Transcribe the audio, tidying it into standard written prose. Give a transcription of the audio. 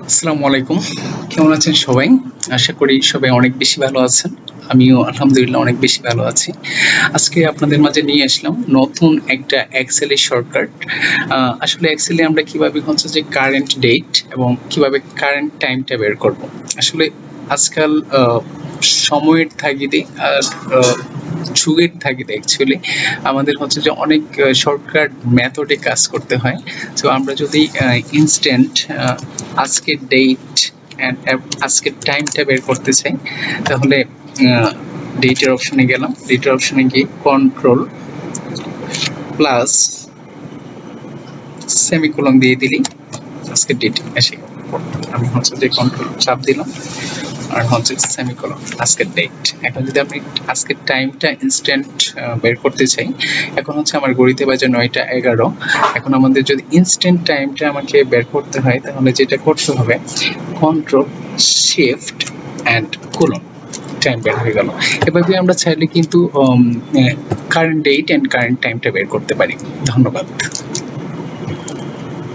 আসসালামু আলাইকুম। কেমন আছেন সবাই? আশা করি সবাই অনেক বেশি ভালো আছেন। আমিও আলহামদুলিল্লাহ অনেক বেশি ভালো আছি। আজকে আপনাদের মাঝে নিয়ে আসলাম নতুন একটা এক্সেল এর শর্টকাট। আসলে এক্সেল এ আমরা কিভাবে হচ্ছে যে কারেন্ট ডেট এবং কিভাবে কারেন্ট টাইমটা বের করব। আসলে আজকাল সময়ের তাগিদে আর যুগের তাগিদে অ্যাকচুয়ালি আমাদের হচ্ছে যে অনেক শর্টকাট মেথডে কাজ করতে হয়। তো আমরা যদি ইনস্ট্যান্ট আজকের ডেট এন্ড আজকের টাইমটা বের করতে চাই তাহলে ডেটের অপশনে গেলাম, ডেটের অপশনে গিয়ে কন্ট্রোল প্লাস সেমিকোলন দিয়ে দিলি আজকের ডেট এসে আমি হচ্ছে যে কন্ট্রোল চাপ দিলাম আর হচ্ছে সেমিকোলন আজকের ডেট। এখন যদি আপনি আজকের টাইমটা ইনস্ট্যান্ট বের করতে চাই, এখন হচ্ছে আমার ঘড়িতে বাজে 9টা 11। এখন আমাদের যদি ইনস্ট্যান্ট টাইমটা আমাকে বের করতে হয় তাহলে যেটা করতে হবে control shift and colon, time বের হয়ে গেল। এভাবে আমরা চাইলে কিন্তু কারেন্ট ডেট এন্ড কারেন্ট টাইমটা বের করতে পারি। ধন্যবাদ।